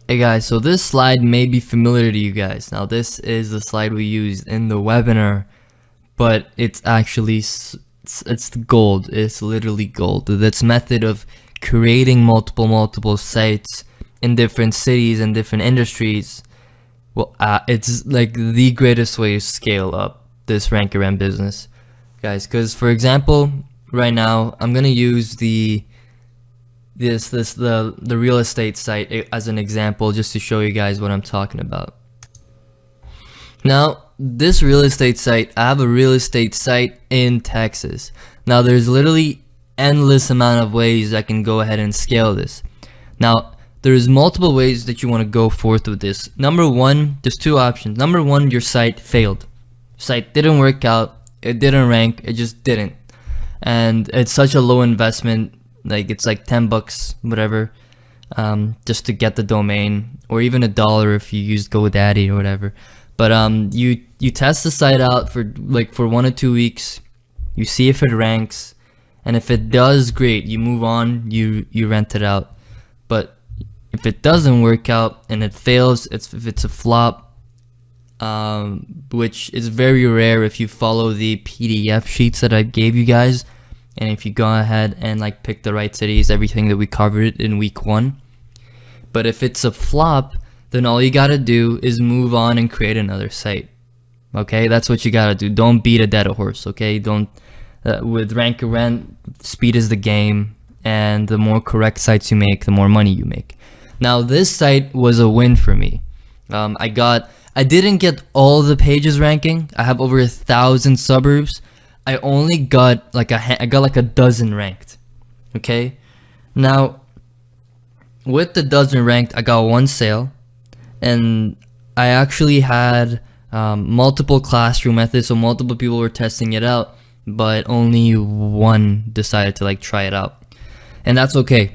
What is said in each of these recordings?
Hey guys, so this slide may be familiar to you guys. Now this is the slide we used in the webinar, but it's actually it's gold. It's literally gold. This method of creating multiple sites in different cities and different industries, well, it's like the greatest way to scale up this Rank-A-Rent business, guys. Because for example, right now I'm gonna use the real estate site as an example, just to show you guys what I'm talking about. Now this real estate site, I have a real estate site in Texas. Now there's literally endless amount of ways I can go ahead and scale this. Now there's multiple ways that you want to go forth with this. Number one, there's two options. Number one, your site failed. Site didn't work out, it didn't rank, it just didn't, and it's such a low investment. Like it's like 10 bucks, whatever, just to get the domain, or even $1 if you use GoDaddy or whatever. But you test the site out for 1 or 2 weeks, you see if it ranks, and if it does, great, you move on, you rent it out. But if it doesn't work out and it fails, if it's a flop, which is very rare if you follow the PDF sheets that I gave you guys, and if you go ahead and like pick the right cities, everything that we covered in week 1. But if it's a flop, then all you gotta do is move on and create another site. Okay, that's what you gotta do. Don't beat a dead horse. Okay, don't. With Rank-A-Rent, speed is the game, and the more correct sites you make, the more money you make. Now this site was a win for me. I didn't get all the pages ranking. I have over 1,000 suburbs. I only got like a dozen ranked. Okay, now with the dozen ranked, I got 1 sale, and I actually had multiple classroom methods, so multiple people were testing it out, but only one decided to like try it out, and that's okay.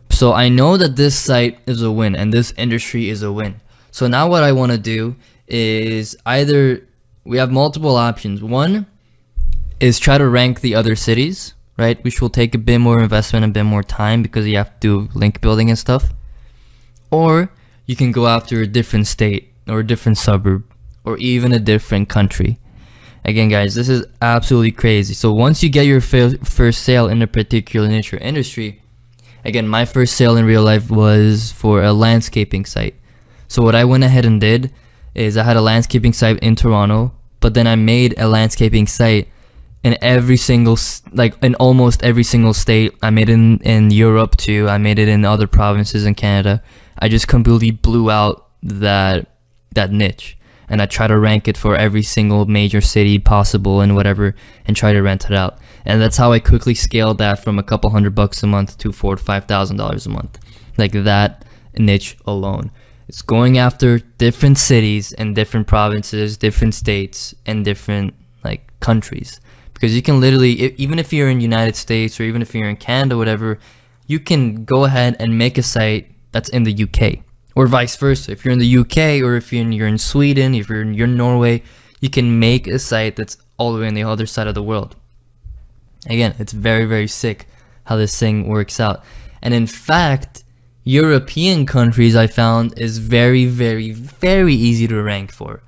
So I know that this site is a win and this industry is a win. So now what I want to do is either we have multiple options. One is try to rank the other cities, right, which will take a bit more investment and a bit more time because you have to do link building and stuff. Or you can go after a different state or a different suburb or even a different country. Again guys, this is absolutely crazy. So once you get your first sale in a particular niche or industry, again, my first sale in real life was for a landscaping site. So what I went ahead and did is I had a landscaping site in Toronto, but then I made a landscaping site in in almost every single state. I made it in Europe too. I made it in other provinces in Canada. I just completely blew out that niche, and I try to rank it for every single major city possible and whatever, and try to rent it out. And that's how I quickly scaled that from a couple $100 a month to $4,000 to $5,000 a month. Like that niche alone. It's going after different cities and different provinces, different states, and different like countries. Because you can literally, even if you're in United States or even if you're in Canada, whatever, you can go ahead and make a site that's in the UK, or vice versa. If you're in the UK, or if you're in Sweden, if you're in Norway, you can make a site that's all the way on the other side of the world. Again, it's very, very sick how this thing works out. And in fact, European countries, I found, is very, very, very easy to rank for.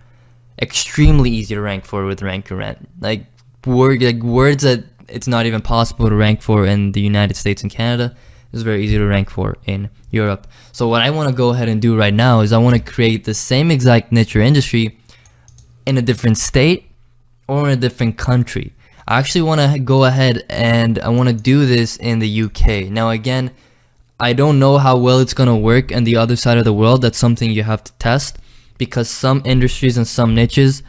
Extremely easy to rank for with Rank-A-Rent. Like words that it's not even possible to rank for in the United States and Canada is very easy to rank for in Europe. So what I want to go ahead and do right now is I want to create the same exact niche or industry in a different state or in a different country. I actually want to go ahead and I want to do this in the UK. Now again, I don't know how well it's going to work on the other side of the world. That's something you have to test, because some industries and some niches,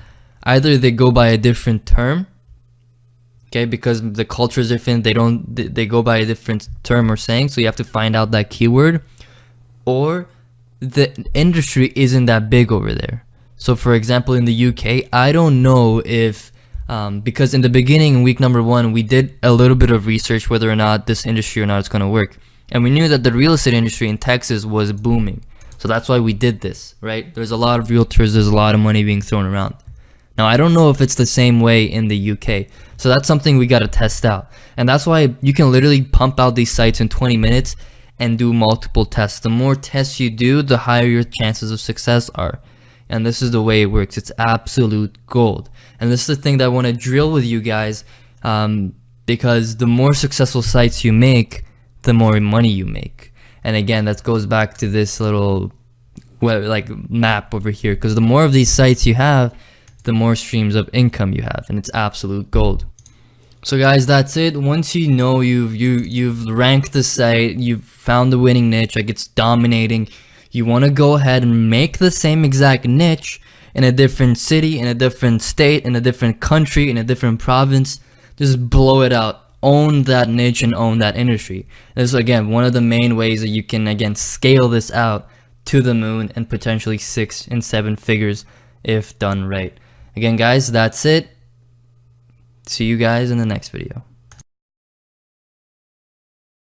either they go by a different term, okay, because the culture is different, they go by a different term or saying, so you have to find out that keyword, or the industry isn't that big over there. So for example, in the UK, I don't know if because in the beginning, in week number 1, we did a little bit of research whether or not this industry or not is going to work, and we knew that the real estate industry in Texas was booming. So that's why we did this, right? There's a lot of realtors, there's a lot of money being thrown around. Now, I don't know if it's the same way in the UK. So that's something we got to test out. And that's why you can literally pump out these sites in 20 minutes and do multiple tests. The more tests you do, the higher your chances of success are. And this is the way it works. It's absolute gold. And this is the thing that I want to drill with you guys, because the more successful sites you make, the more money you make. And again, that goes back to this little map over here, because the more of these sites you have, the more streams of income you have, and it's absolute gold. So guys, that's it. Once you know you've ranked the site, you've found the winning niche, like it's dominating, you want to go ahead and make the same exact niche in a different city, in a different state, in a different country, in a different province. Just blow it out. Own that niche and own that industry. This is again one of the main ways that you can again scale this out to the moon and potentially 6 and 7 figures if done right. Again guys, that's it. See you guys in the next video.